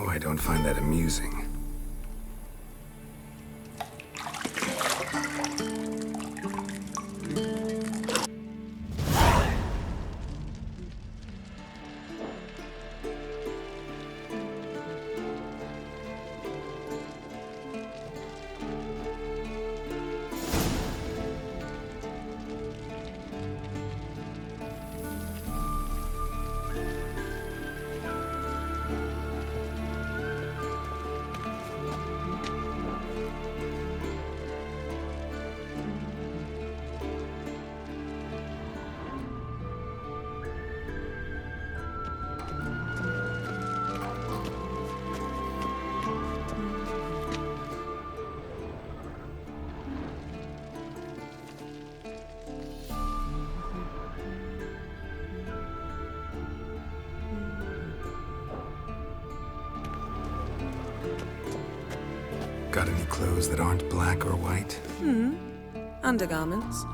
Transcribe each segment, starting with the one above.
know I don't find that amusing. Got any clothes that aren't black or white? Undergarments.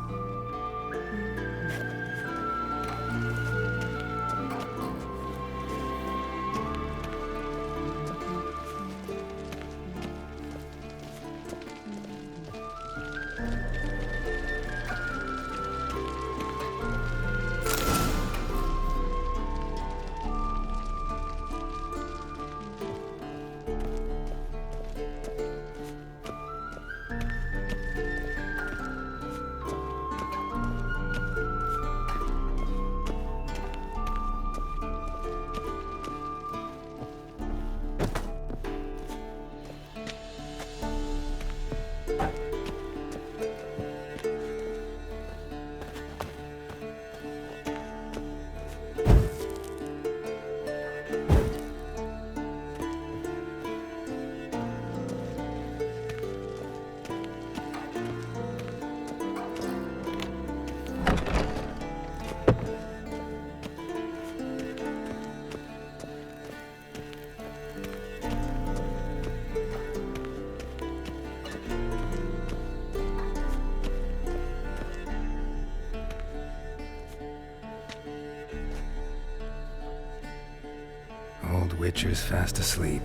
Old Witcher's fast asleep.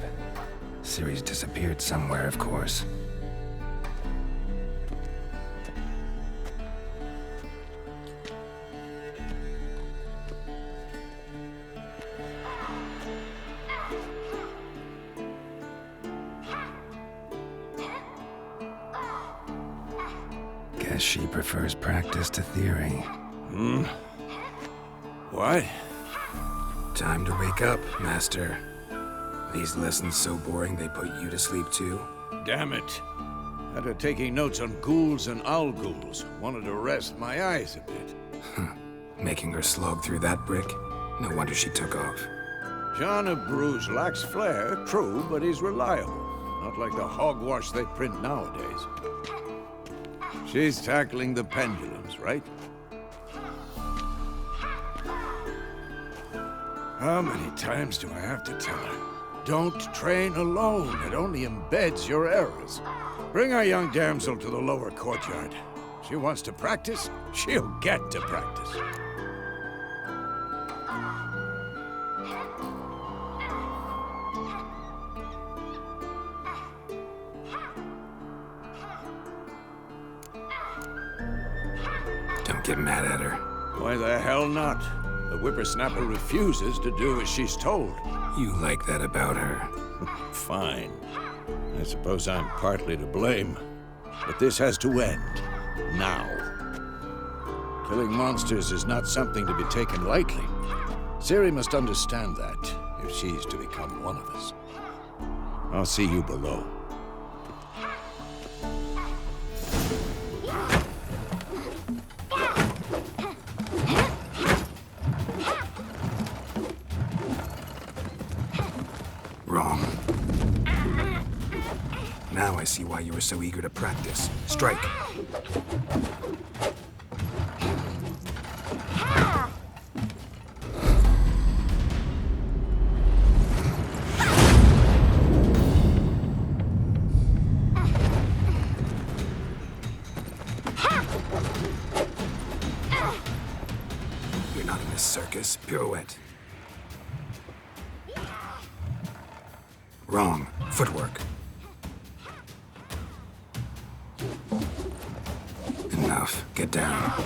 Ciri's disappeared somewhere, of course. Guess she prefers practice to theory. What? Time to wake up, Master. These lessons so boring they put you to sleep too? Damn it. After taking notes on ghouls and owl ghouls, wanted to rest my eyes a bit. Making her slog through that brick? No wonder she took off. John of Bruges lacks flair, true, but he's reliable. Not like the hogwash they print nowadays. She's tackling the pendulums, right? How many times do I have to tell her? Don't train alone. It only embeds your errors. Bring our young damsel to the lower courtyard. She wants to practice, she'll get to practice. Don't get mad at her. Why the hell not? The whippersnapper refuses to do as she's told. You like that about her. Fine. I suppose I'm partly to blame. But this has to end. Now. Killing monsters is not something to be taken lightly. Ciri must understand that, if she's to become one of us. I'll see you below. Wrong. Now I see why you were so eager to practice. Strike. You're not in a circus. Pirouette. Wrong. Footwork. Enough. Get down.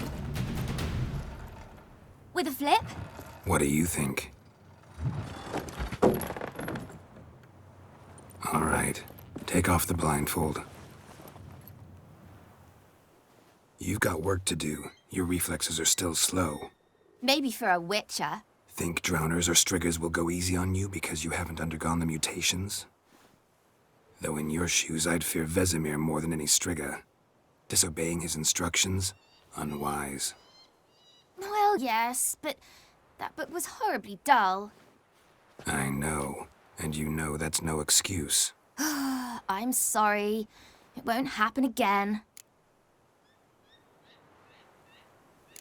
With a flip? What do you think? All right. Take off the blindfold. You've got work to do. Your reflexes are still slow. Maybe for a witcher. Think drowners or striggers will go easy on you because you haven't undergone the mutations? Though in your shoes, I'd fear Vesemir more than any strigger. Disobeying his instructions? Unwise. Well, yes, but that book was horribly dull. I know. And you know that's no excuse. I'm sorry. It won't happen again.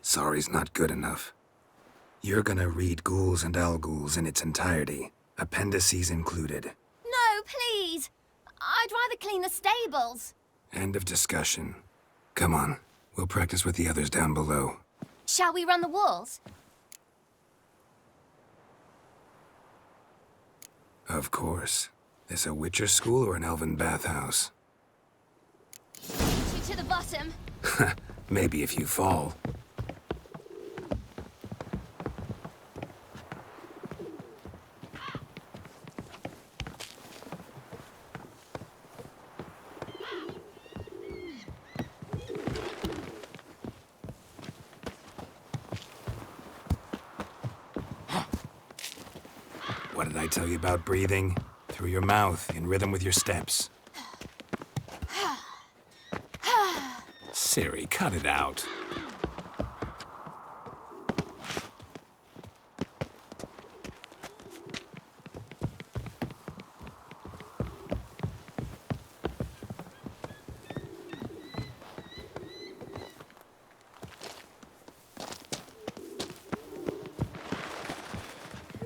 Sorry's not good enough. You're gonna read Ghouls and Al-Ghouls in its entirety, appendices included. No, please! I'd rather clean the stables. End of discussion. Come on, we'll practice with the others down below. Shall we run the walls? Of course. This a Witcher school or an elven bathhouse? To the bottom. Maybe if you fall. What did I tell you about breathing? Through your mouth, in rhythm with your steps. Ciri, cut it out.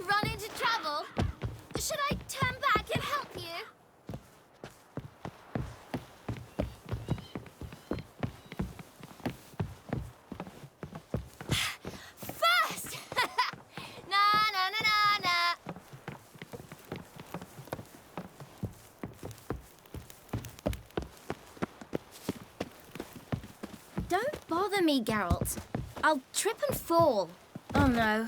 Run into trouble? Should I turn back and help you? First! Na na na na na. Don't bother me, Geralt. I'll trip and fall. Oh no,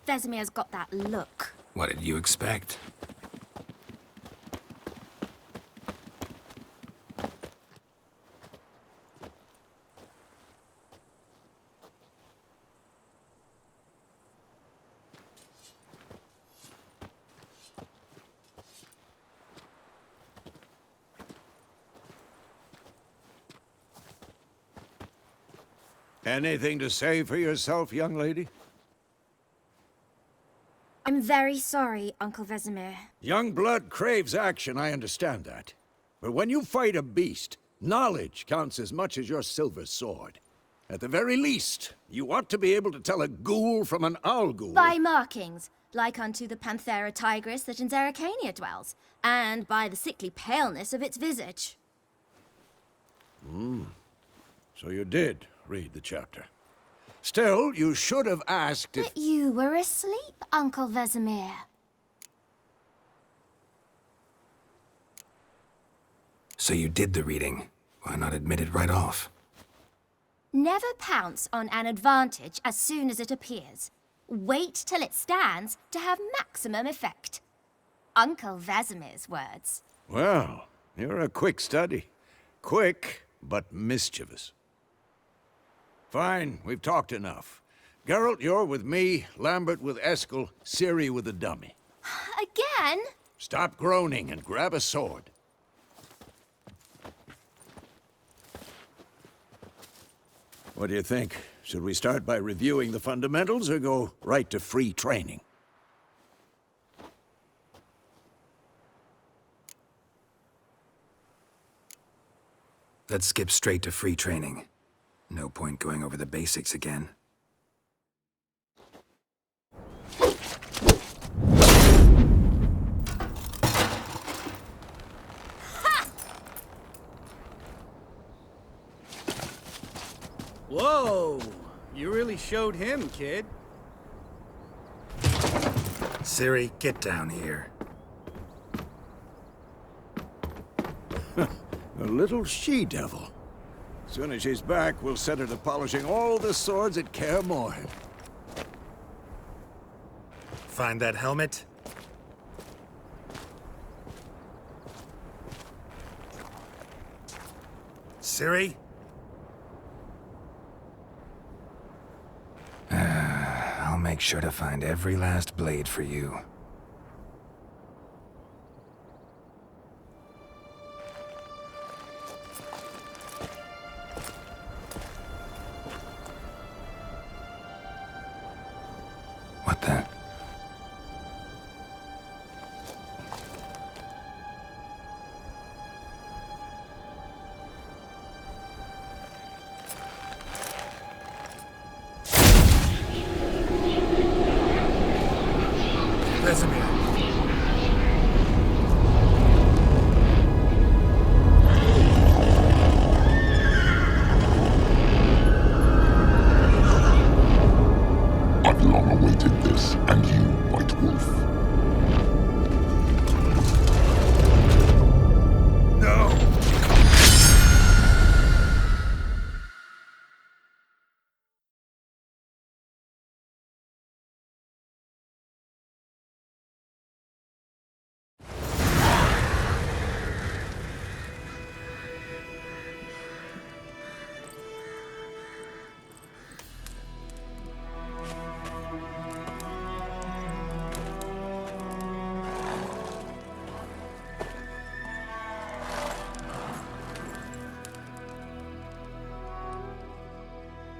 Vesemir's got that look. What did you expect? Anything to say for yourself, young lady? I'm very sorry, Uncle Vesemir. Young blood craves action, I understand that. But when you fight a beast, knowledge counts as much as your silver sword. At the very least, you ought to be able to tell a ghoul from an owl-ghoul. By markings, like unto the Panthera tigris that in Zerrikania dwells, and by the sickly paleness of its visage. So you did read the chapter. Still, you should have asked if... But you were asleep, Uncle Vesemir. So you did the reading. Why not admit it right off? Never pounce on an advantage as soon as it appears. Wait till it stands to have maximum effect. Uncle Vesemir's words. Well, you're a quick study. Quick, but mischievous. Fine, we've talked enough. Geralt, you're with me, Lambert with Eskel, Ciri with the dummy. Again? Stop groaning and grab a sword. What do you think? Should we start by reviewing the fundamentals or go right to free training? Let's skip straight to free training. No point going over the basics again. Whoa! You really showed him, kid. Ciri, get down here. little she-devil. Soon as she's back, we'll set her to polishing all the swords at Kaer Morhen. Find that helmet? Ciri? I'll make sure to find every last blade for you. What the? Vesemir. I've long awaited this, and you, White Wolf. No!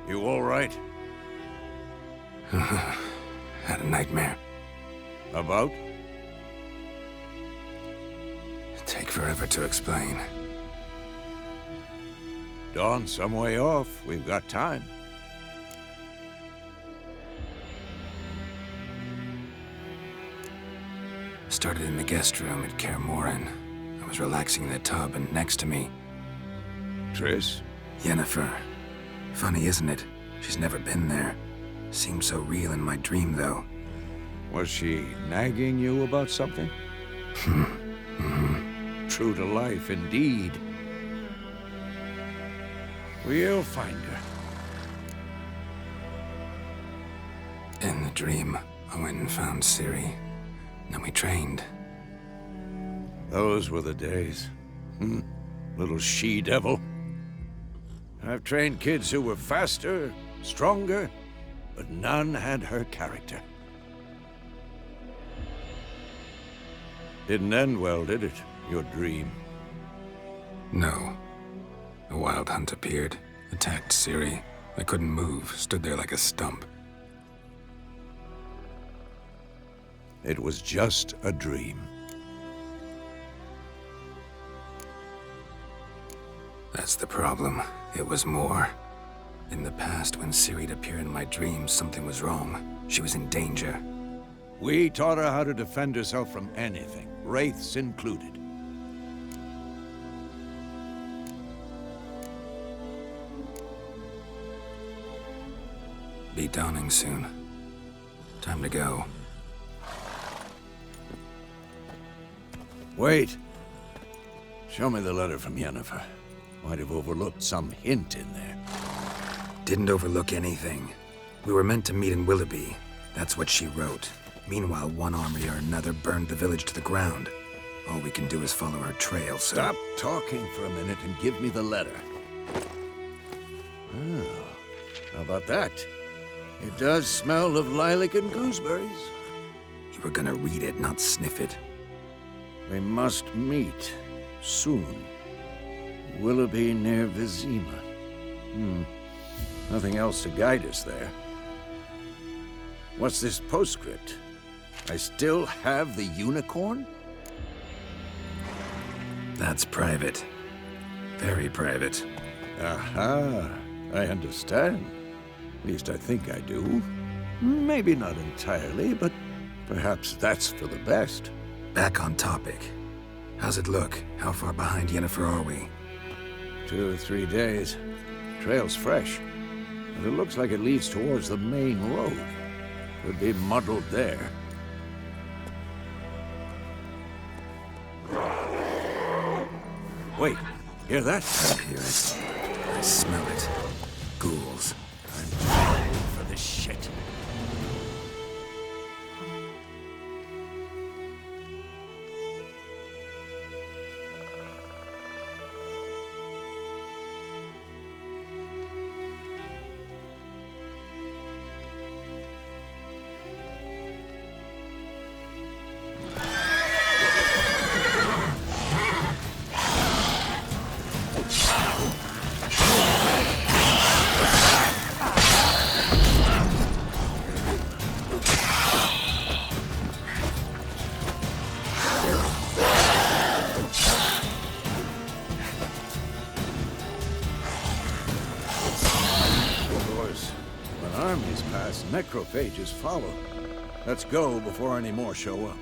You all right? Had a nightmare. About? Take forever to explain. Dawn's some way off. We've got time. Started in the guest room at Kaer Morhen. I was relaxing in the tub, and next to me, Triss? Yennefer. Funny, isn't it? She's never been there. Seemed so real in my dream, though. Was she nagging you about something? True to life, indeed. We'll find her. In the dream, I went and found Ciri. Then we trained. Those were the days. Little she-devil. I've trained kids who were faster, stronger, but none had her character. Didn't end well, did it? Your dream? No. A wild hunt appeared, attacked Ciri. I couldn't move, stood there like a stump. It was just a dream. That's the problem. It was more. In the past, when Ciri'd appear in my dreams, something was wrong. She was in danger. We taught her how to defend herself from anything, wraiths included. Be dawning soon. Time to go. Wait. Show me the letter from Yennefer. Might have overlooked some hint in there. Didn't overlook anything. We were meant to meet in Willoughby. That's what she wrote. Meanwhile, one army or another burned the village to the ground. All we can do is follow her trail, so... Stop talking for a minute and give me the letter. Oh, how about that? It does smell of lilac and gooseberries. You were gonna read it, not sniff it. We must meet soon. Willoughby near Vizima. Nothing else to guide us there. What's this postscript? I still have the unicorn? That's private. Very private. Aha, I understand. At least I think I do. Maybe not entirely, but perhaps that's for the best. Back on topic. How's it look? How far behind Yennefer are we? 2 or 3 days. Trail's fresh, but it looks like it leads towards the main road. Could be muddled there. Wait, Hear that? I hear it. I smell it. Ghouls. I'm too old for this shit. Armies pass, necrophages follow. Let's go before any more show up.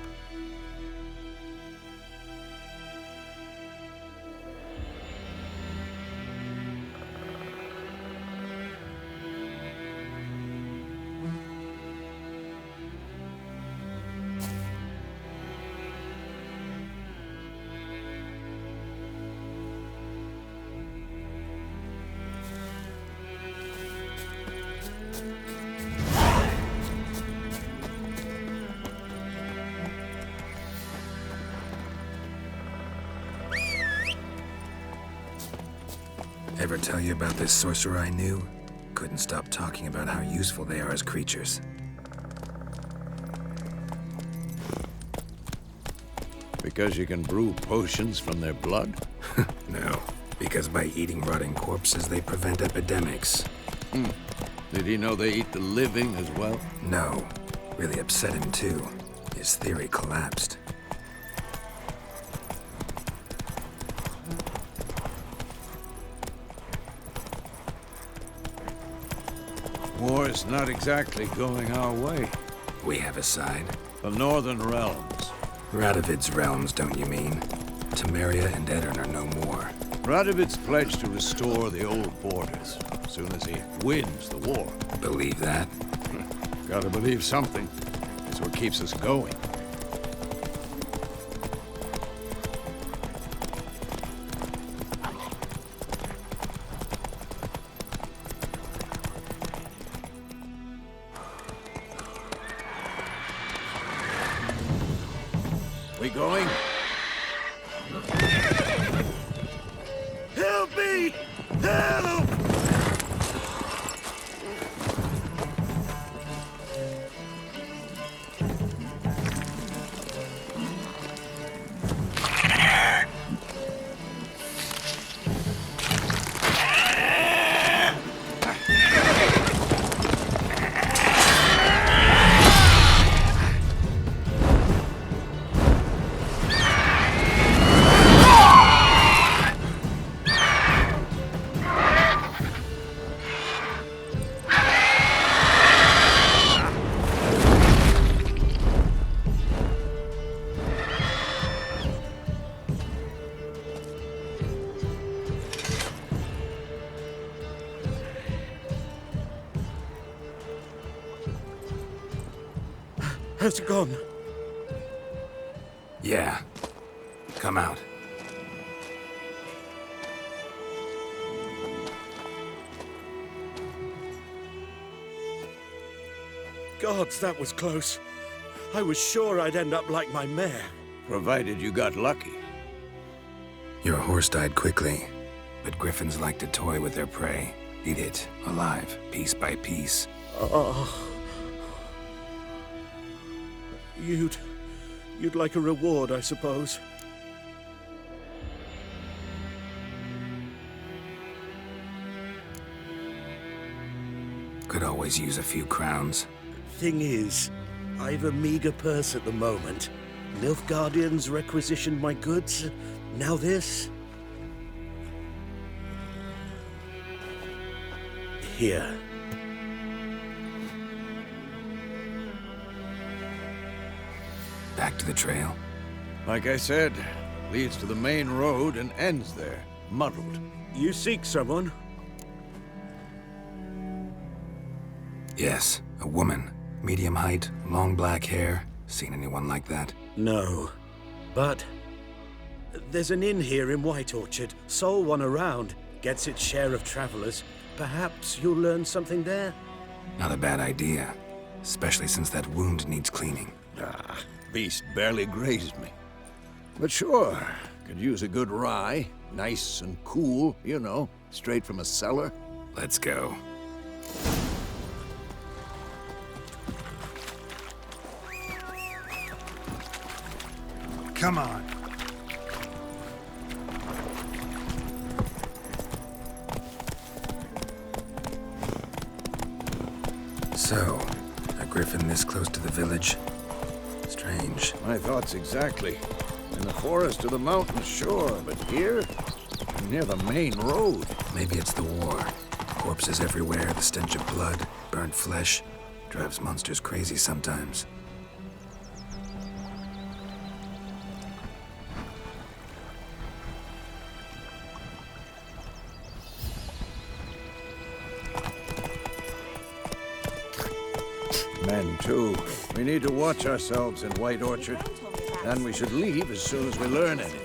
Ever tell you about this sorcerer I knew? Couldn't stop talking about how useful they are as creatures. Because you can brew potions from their blood? No, because by eating rotting corpses, they prevent epidemics. Did he know they eat the living as well? No, really upset him too. His theory collapsed. War's not exactly going our way. We have a side. The Northern Realms. Radovid's realms, don't you mean? Temeria and Edirn are no more. Radovid's pledged to restore the old borders as soon as he wins the war. Believe that? Gotta believe something. It's what keeps us going. We going? Help me! Help! Has it gone? Yeah. Come out. Gods, that was close. I was sure I'd end up like my mare. Provided you got lucky. Your horse died quickly, but griffins like to toy with their prey. Eat it, alive, piece by piece. Oh. You'd like a reward, I suppose. Could always use a few crowns. Thing is, I've a meager purse at the moment. Nilfgaardians requisitioned my goods. Now this. Here. Back to the trail? Like I said, leads to the main road and ends there, muddled. You seek someone? Yes, a woman. Medium height, long black hair. Seen anyone like that? No. But There's an inn here in White Orchard. Sole one around. Gets its share of travelers. Perhaps you'll learn something there? Not a bad idea. Especially since that wound needs cleaning. Beast barely grazed me. But sure, could use a good rye. Nice and cool, you know, straight from a cellar. Let's go. Come on. So, a griffin this close to the village? Strange. My thoughts exactly. In the forest or the mountains, sure, but here? Near the main road. Maybe it's the war. Corpses everywhere, the stench of blood, burnt flesh. Drives monsters crazy sometimes. Men, too. We need to watch ourselves in White Orchard. And we should leave as soon as we learn anything.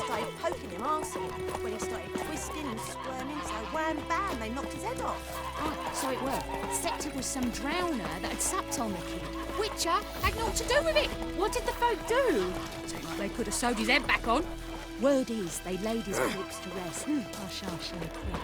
Started poking him arsehole. When he started twisting and squirming, so wham bam, they knocked his head off. Oh, so it were. Except it was some drowner that had supped on the kid. Witcher had naught to do with it. What did the folk do? Seemed like they could have sewed his head back on. Word is, they laid his corpse to rest. I shall show quick.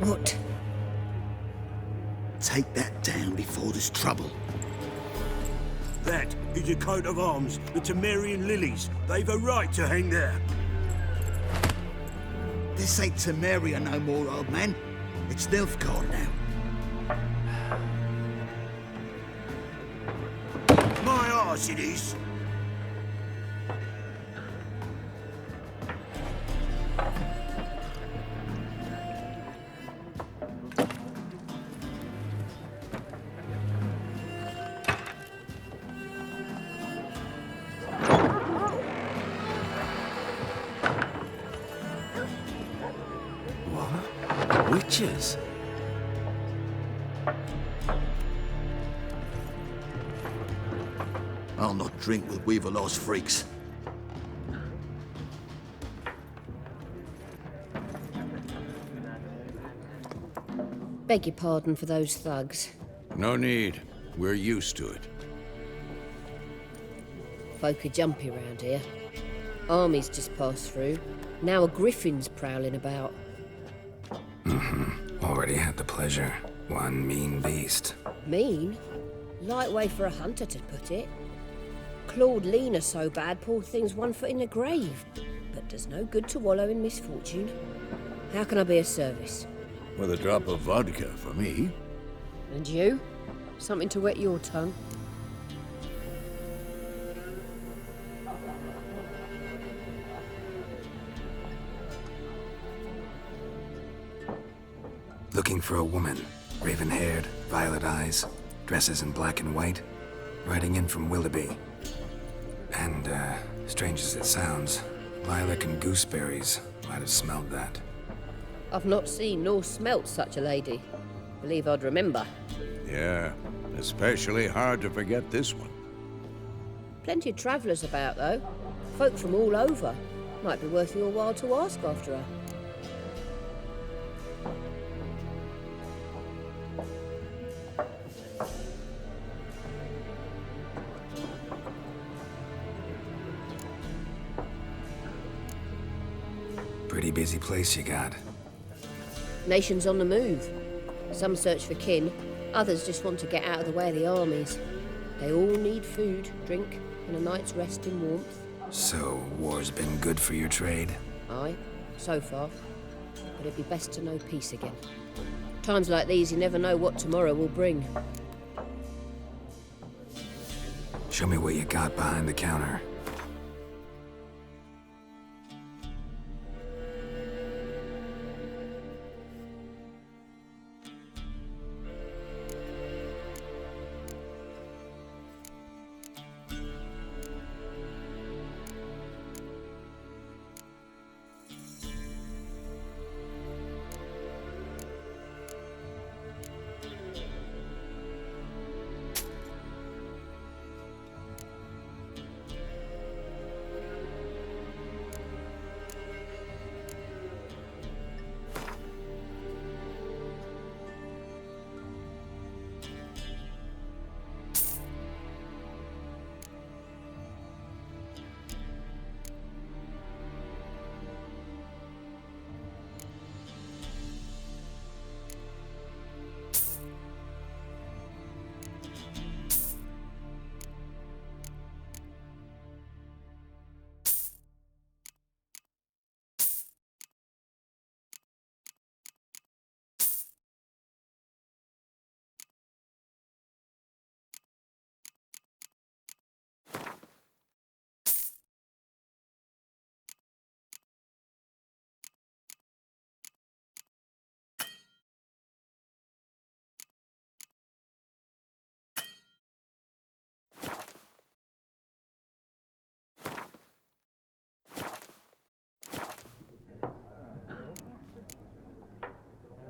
What? Take that down before there's trouble. That is a coat of arms, the Temerian lilies. They've a right to hang there. This ain't Temeria no more, old man. It's Nilfgaard now. My arse it is. Witches? I'll not drink with Weaverlaw's freaks. Beg your pardon for those thugs. No need. We're used to it. Folk are jumpy round here. Armies just passed through. Now a griffin's prowling about. Already had the pleasure. One mean beast. Mean? Light way for a hunter to put it. Clawed Lena so bad, poor thing's 1 foot in the grave. But does no good to wallow in misfortune. How can I be of service? With a drop of vodka for me. And you? Something to wet your tongue? Looking for a woman. Raven-haired, violet eyes, dresses in black and white. Riding in from Willoughby. And, strange as it sounds, lilac and gooseberries might have smelled that. I've not seen nor smelt such a lady. Believe I'd remember. Yeah, especially hard to forget this one. Plenty of travellers about, though. Folk from all over. Might be worth your while to ask after her. Pretty busy place you got. Nations on the move. Some search for kin, others just want to get out of the way of the armies. They all need food, drink, and a night's rest in warmth. So, war's been good for your trade? Aye, so far. but it'd be best to know peace again. Times like these, you never know what tomorrow will bring. Show me what you got behind the counter.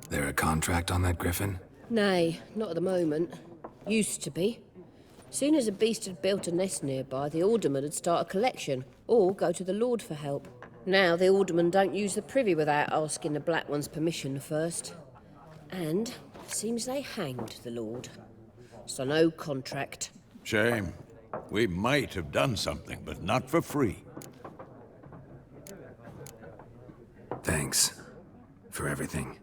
There a contract on that griffin? Nay, not at the moment. Used to be. Soon as a beast had built a nest nearby, the alderman would start a collection, or go to the Lord for help. Now the aldermen don't use the privy without asking the Black One's permission first. And seems they hanged the Lord. So no contract. Shame. We might have done something, but not for free. Thanks for everything.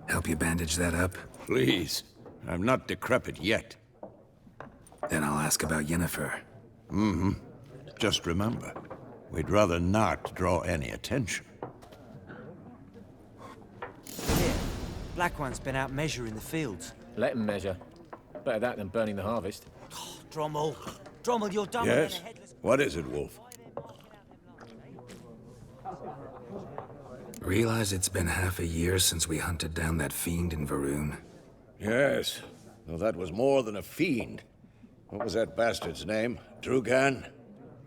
Help you bandage that up? Please. I'm not decrepit yet. Then I'll ask about Yennefer. Mm-hmm. Just remember, we'd rather not draw any attention. Here, Black One's been out measuring the fields. Let him measure. Better that than burning the harvest. Oh, Drommel. Drommel, you're dumber Yes? than a headless... What is it, Wolf? Realize it's been half a year since we hunted down that fiend in Varun. Yes. Well, that was more than a fiend. What was that bastard's name? Drugan?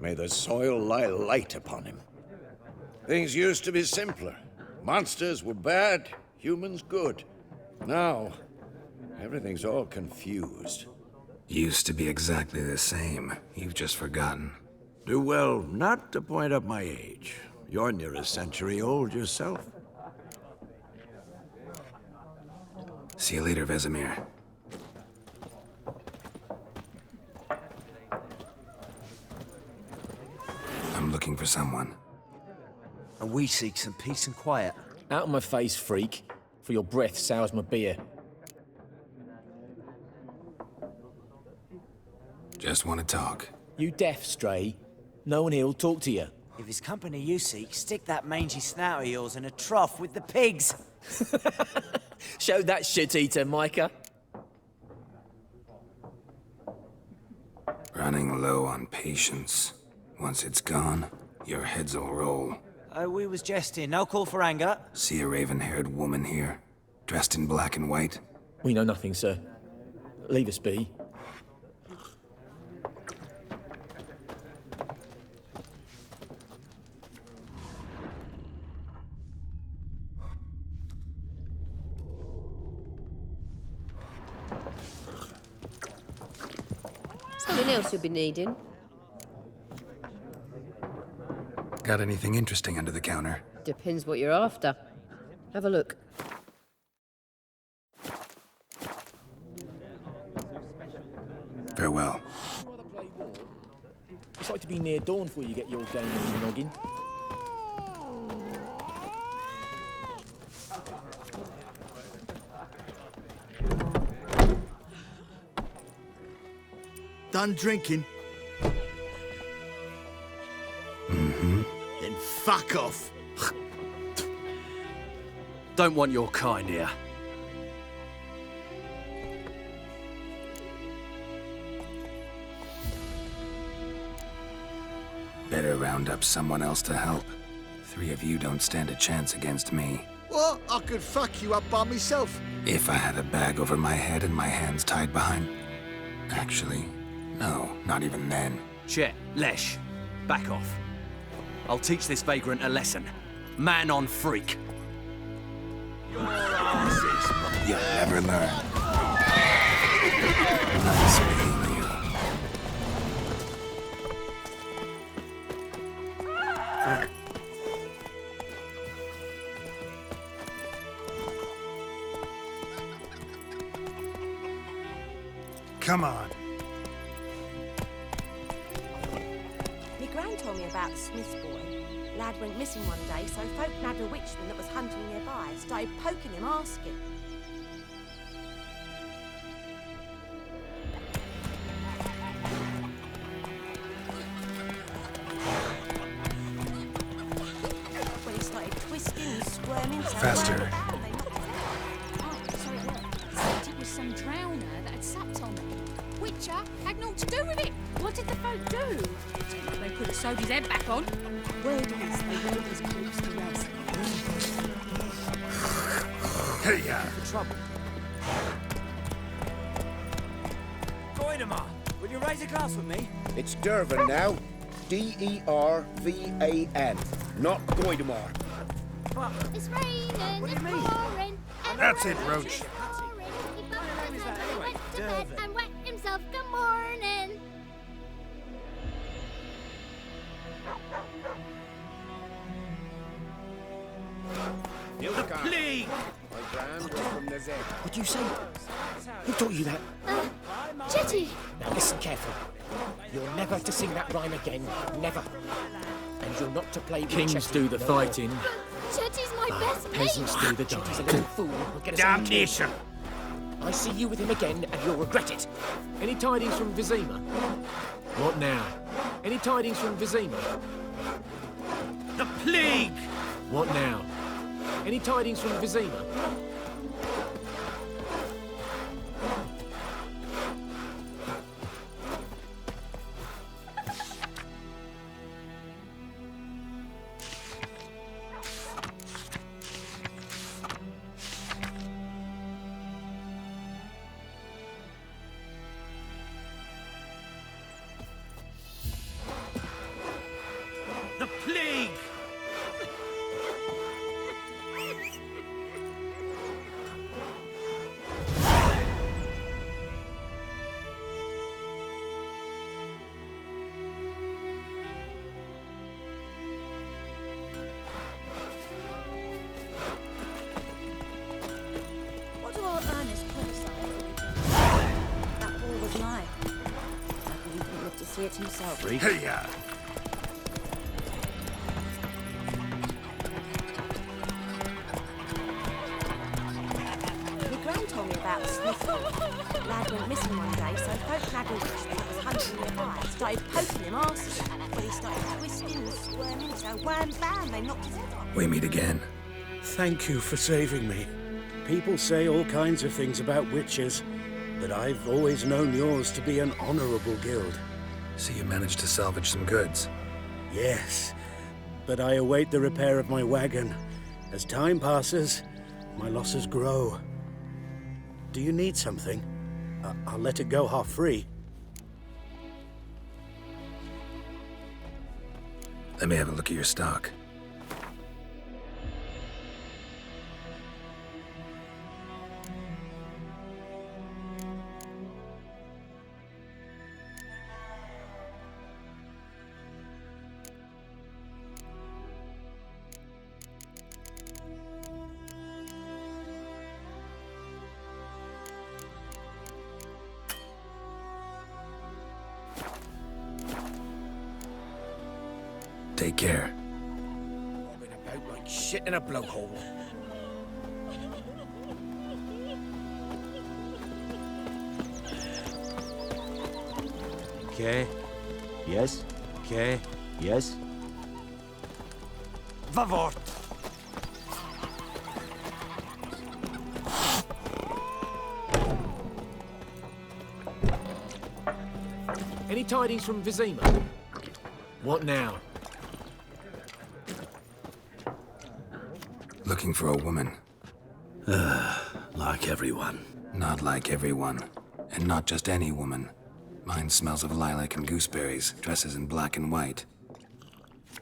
May the soil lie light upon him. Things used to be simpler. Monsters were bad, humans good. Now, everything's all confused. Used to be exactly the same. You've just forgotten. Do well not to point up my age. You're near a century old yourself. See you later, Vesemir. I'm looking for someone. And we seek some peace and quiet. Out of my face, freak. For your breath sours my beer. Just want to talk. You deaf, Stray? No one here'll talk to you. If it's company you seek, stick that mangy snout of yours in a trough with the pigs. Show that shit-eater, Micah. Running low on patience. Once it's gone, your heads will roll. We was jesting. No call for anger. See a raven-haired woman here, dressed in black and white? We know nothing, sir. Leave us be. Something else you'll be needing. Got anything interesting under the counter? Depends what you're after. Have a look. Farewell. It's like to be near dawn before you get your game on your noggin. Done drinking? Mm-hmm. Then fuck off. Don't want your kind here. Better round up someone else to help. 3 of you don't stand a chance against me. What? I could fuck you up by myself. If I had a bag over my head and my hands tied behind... Actually, no, not even then. Chet, Lesh, back off. I'll teach this vagrant a lesson. Man on freak. You'll never learn. Nice being you. Come on. My gran told me about the Smith's boy. Lad went missing one day, so folk nabbed a witchman that was hunting nearby. Started poking him, asking. When he started twisting and squirming, so Faster. Oh, so it was. Said it was some drowner that had supped on me. Witcher had naught to do with it. What did the folk do? Seemed like they could have sewed his head back on. Word is they laid his corpse to rest. Hey, ya. For trouble. Goidemar, will you raise a glass with me? It's Dervan now. D-E-R-V-A-N. Not Goidemar. It's raining, What do you it's mean? pouring. and That's the it, rain Roach. is pouring. He bumped name is his that head and anyway? went to bed Dervan. and wet himself. Good morning. The plague! What'd you say? Who taught you that? Chitty. Now listen carefully. You're never to sing that rhyme again. Never. And you're not to play Kings do the fighting. Chitty's my best mate. Peasants do the He's a dying. little fool. Will get us all killed. Damnation! I see you with him again, and you'll regret it. Any tidings from Vizima? What now? Any tidings from Vizima? The plague! What now? Any tidings from Vizima? The plague! What do our earnest call say? That ball was mine. I believe he didn't live to see it himself. Hey, ya. My gran told me about the Smith's boy. Lad went missing one day, so folk nabbed a witchman that was hunting nearby. Started poking him, asking. When he started twisting and squirming, so wham bam, they knocked his head off. We meet again. Thank you for saving me. People say all kinds of things about witches, but I've always known yours to be an honorable guild. So you managed to salvage some goods. Yes, but I await the repair of my wagon. As time passes, my losses grow. Do you need something? I'll let it go half-free. Let me have a look at your stock. Take care. Bobbing about like shit in a blowhole. Okay. Yes. Okay. Yes. Vavort! Any tidings from Vizima? What now? Looking for a woman. Like everyone. Not like everyone. And not just any woman. Mine smells of lilac and gooseberries, dresses in black and white.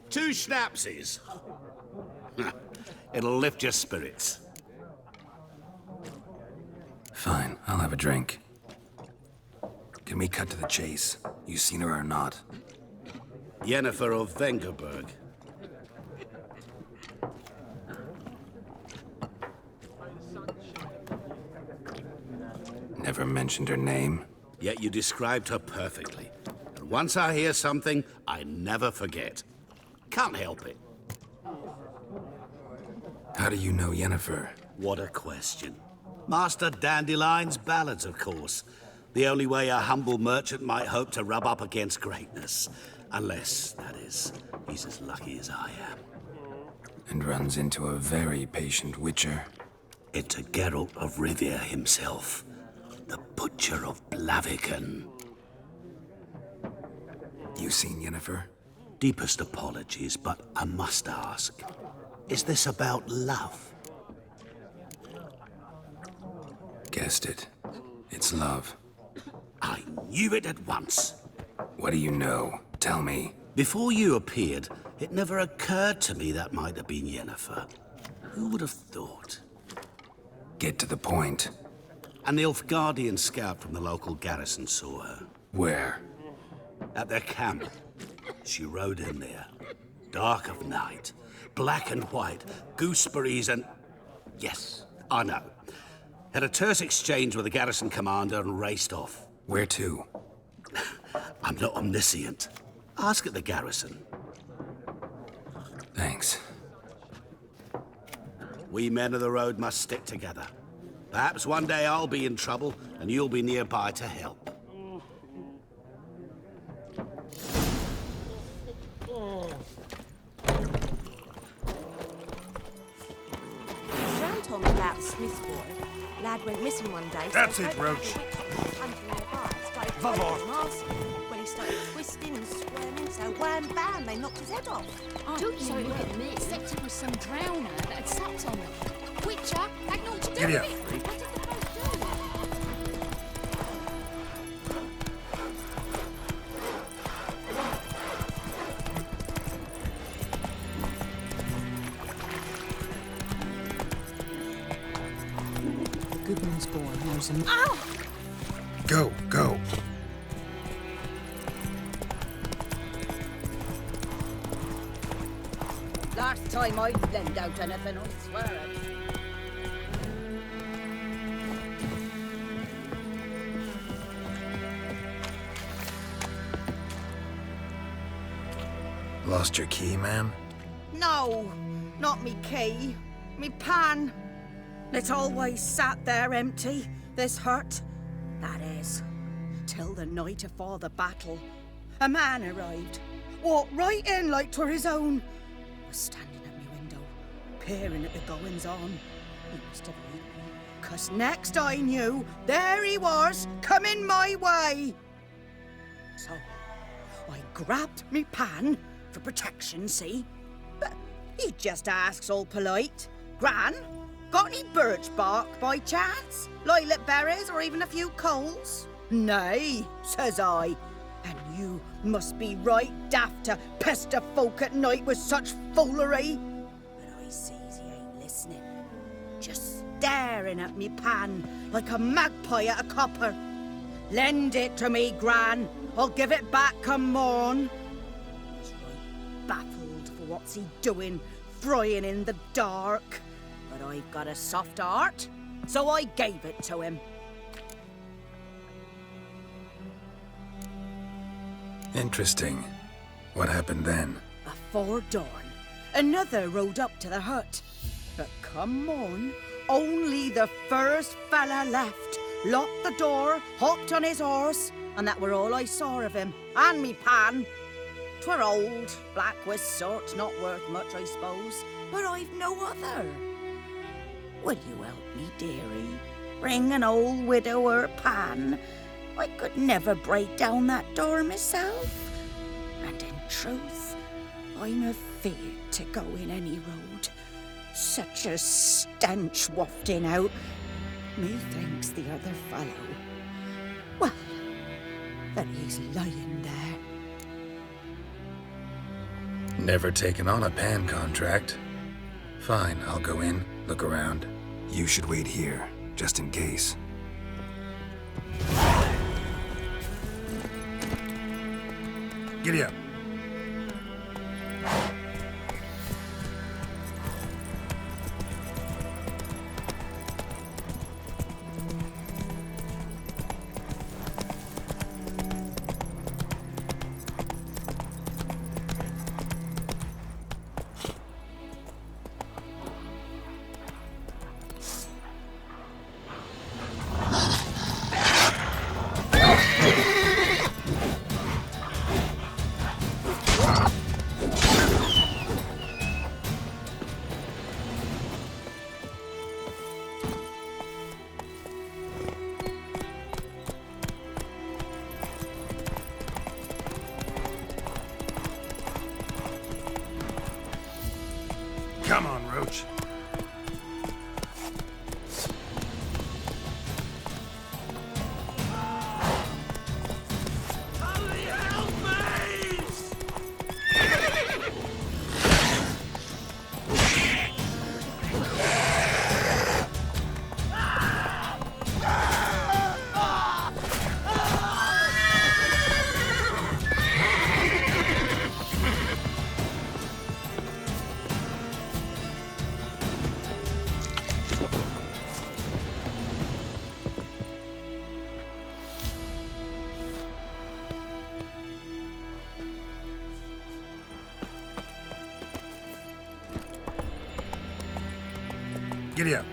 2 schnapsies. It'll lift your spirits. Fine, I'll have a drink. Can we cut to the chase? You seen her or not? Yennefer of Vengerberg. Never mentioned her name. Yet you described her perfectly. And once I hear something, I never forget. Can't help it. How do you know Yennefer? What a question. Master Dandelion's ballads, of course. The only way a humble merchant might hope to rub up against greatness. Unless, that is, he's as lucky as I am. And runs into a very patient witcher. Into Geralt of Rivia himself. The Butcher of Blaviken. You seen Yennefer? Deepest apologies, but I must ask. Is this about love? Guessed it. It's love. I knew it at once. What do you know? Tell me. Before you appeared, it never occurred to me that might have been Yennefer. Who would have thought? Get to the point. An Nilfgaardian scout from the local garrison saw her. Where? At their camp. She rode in there. Dark of night. Black and white. Gooseberries and... Yes, I know. Had a terse exchange with the garrison commander and raced off. Where to? I'm not omniscient. Ask at the garrison. Thanks. We men of the road must stick together. Perhaps one day I'll be in trouble and you'll be nearby to help. Gran told me about the Smith boy. Lad went missing one day. That's it, Roach. When he started twisting and squirming, so wham bam, they knocked his head off. Oh, so it looked at me, except it was some drowner that had supped on me. Witcher had naught to do Giddy with up. it. What did the folk do? The Goodman's boy knows him. Ow! Go, go. Last time I lend out anything, I swear it. Lost your key, ma'am? No, not me key. Me pan. It's always sat there empty, this hut. That is, till the night afore the battle. A man arrived, walked right in like 'twere his own. Was standing at me window, peering at the goings-on. He must have heard me, 'cause next I knew, there he was, coming my way. So, I grabbed me pan, for protection, see? But he just asks all polite, Gran, got any birch bark by chance? Lilac berries or even a few coals? Nay, says I. And you must be right daft to pester folk at night with such foolery. But I sees he ain't listening. Just staring at me pan like a magpie at a copper. Lend it to me, Gran. I'll give it back come morn. I was right baffled for what's he doing, frying in the dark. But I've got a soft heart, so I gave it to him. Interesting. What happened then? Afore dawn, another rode up to the hut. But come on, only the first fella left. Locked the door, hopped on his horse, and that were all I saw of him. And me pan. 'Twere old, black with soot, not worth much, I suppose, but I've no other. Will you help me, dearie? Bring an old widower pan. I could never break down that door myself. And in truth, I'm afeard to go in any road. Such a stench wafting out. Methinks the other fellow. Well, then he's lying there. Never taken on a pan contract. Fine, I'll go in, look around. You should wait here, just in case. Giddy up. Come on, Roach. Giddy up.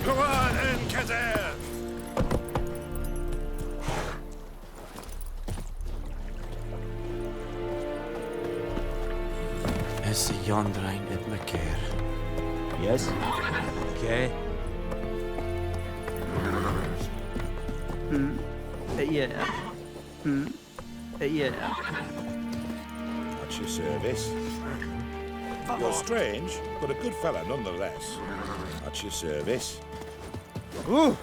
Go on, Kazan! Is the yondrein it me keer? Yes? Okay. Yeah. Yeah. At your service. You're strange, but a good fella nonetheless. At your service. Ooh.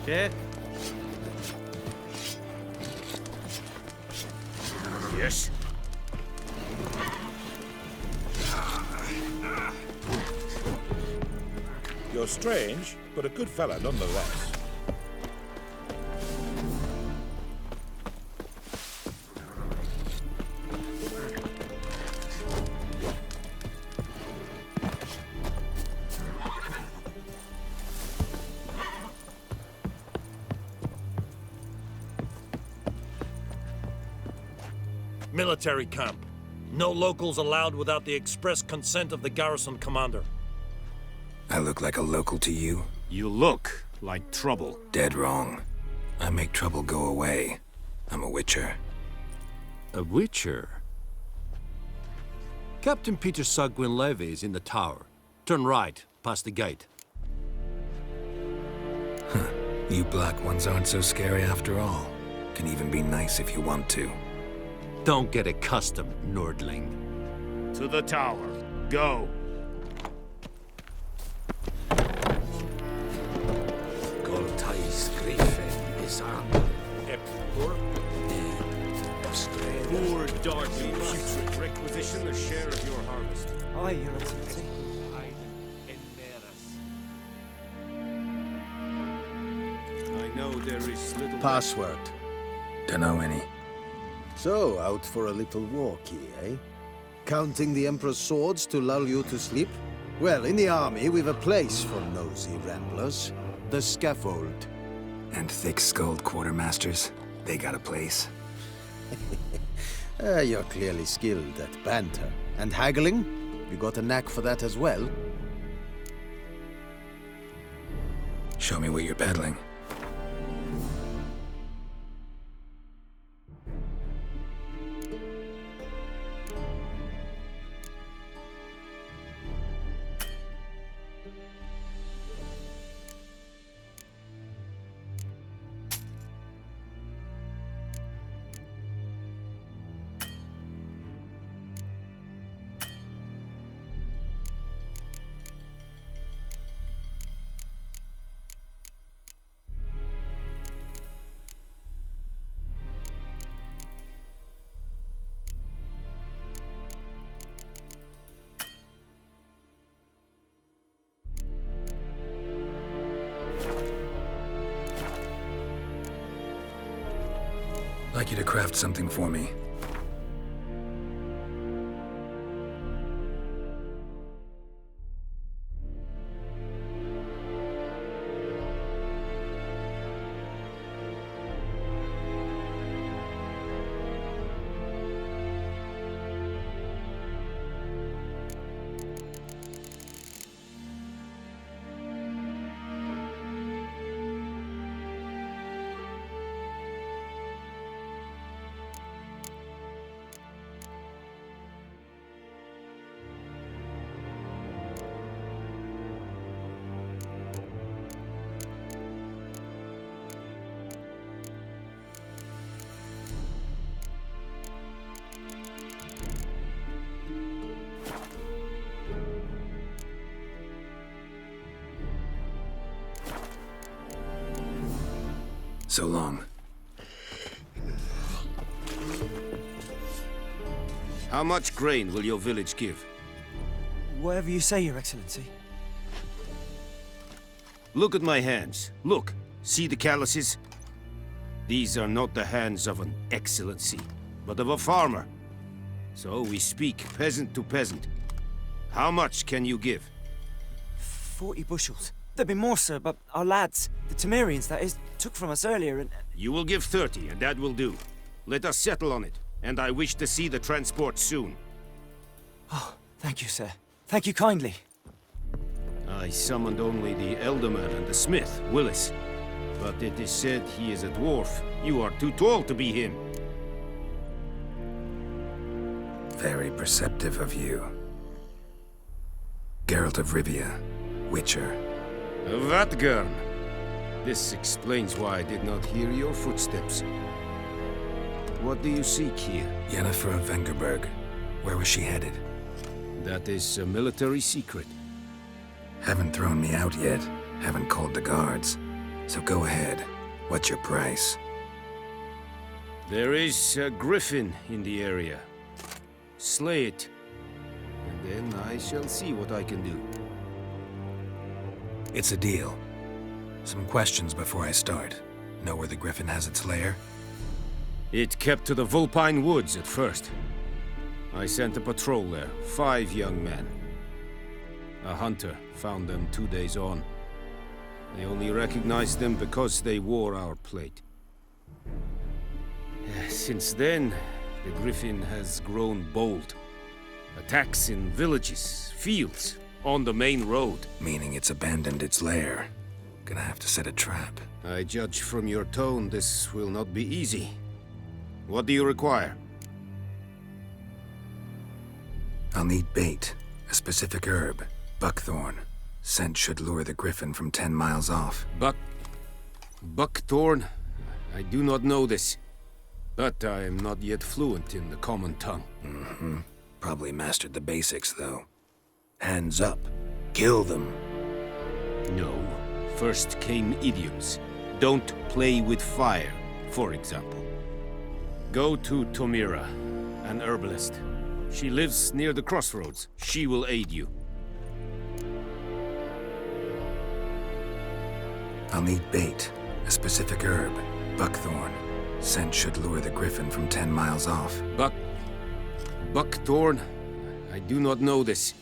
Yeah. Yes. You're strange, but a good fella nonetheless. Military camp. No locals allowed without the express consent of the garrison commander. I look like a local to you? You look like trouble. Dead wrong. I make trouble go away. I'm a witcher. A witcher? Captain Peter Sagwin Levy is in the tower. Turn right, past the gate. Huh. You black ones aren't so scary after all. Can even be nice if you want to. Don't get accustomed, Nordling. To the tower. Go. Poor, darkly putrid. Requisition a share of your harvest. Aye, Your Excellency. I know there is little... Password. Dunno any. So, out for a little walkie, eh? Counting the Emperor's swords to lull you to sleep? Well, in the army, we've a place for nosy ramblers. The scaffold. And thick-skulled quartermasters. They got a place. You're clearly skilled at banter. And haggling? You got a knack for that as well? Show me what you're peddling. I'd like you to craft something for me. So long. How much grain will your village give? Whatever you say, Your Excellency. Look at my hands. Look. See the calluses? These are not the hands of an excellency, but of a farmer. So we speak peasant to peasant. How much can you give? 40 bushels. There'd be more, sir, but our lads, the Temerians, that is, took from us earlier and... You will give 30, and that will do. Let us settle on it, and I wish to see the transport soon. Oh, thank you, sir. Thank you kindly. I summoned only the Elderman and the smith, Willis. But it is said he is a dwarf. You are too tall to be him. Very perceptive of you. Geralt of Rivia, Witcher. Vatgern! This explains why I did not hear your footsteps. What do you seek here? Yennefer of Vengerberg. Where was she headed? That is a military secret. Haven't thrown me out yet. Haven't called the guards. So go ahead. What's your price? There is a griffin in the area. Slay it. And then I shall see what I can do. It's a deal. Some questions before I start. Know where the griffin has its lair? It kept to the Vulpine Woods at first. I sent a patrol there, 5 young men. A hunter found them 2 days on. They only recognized them because they wore our plate. Since then, the griffin has grown bold. Attacks in villages, fields, on the main road. Meaning it's abandoned its lair. Gonna have to set a trap. I judge from your tone this will not be easy. What do you require? I'll need bait. A specific herb. Buckthorn. Scent should lure the griffin from 10 miles off. Buckthorn? I do not know this. But I am not yet fluent in the common tongue. Mm-hmm. Probably mastered the basics, though. Hands up. Kill them. No. First came idioms. Don't play with fire, for example. Go to Tomira, an herbalist. She lives near the crossroads. She will aid you. I'll need bait, a specific herb, buckthorn. Scent should lure the griffin from 10 miles off. Buckthorn? I do not know this.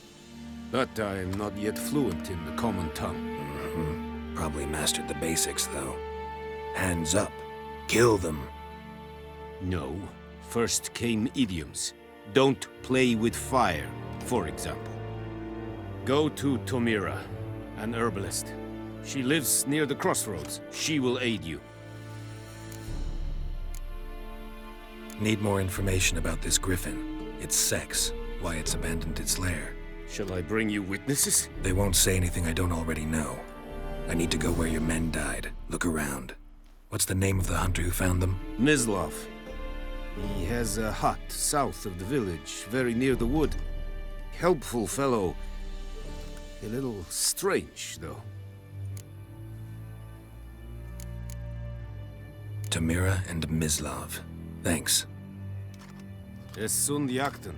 But I am not yet fluent in the common tongue. Probably mastered the basics, though. Hands up. Kill them. No. First came idioms. Don't play with fire, for example. Go to Tomira, an herbalist. She lives near the crossroads. She will aid you. Need more information about this griffin. Its sex, why it's abandoned its lair. Shall I bring you witnesses? They won't say anything I don't already know. I need to go where your men died. Look around. What's the name of the hunter who found them? Mislav. He has a hut south of the village, very near the wood. Helpful fellow. A little strange, though. Tomira and Mislav. Thanks. Es sunt Yakten.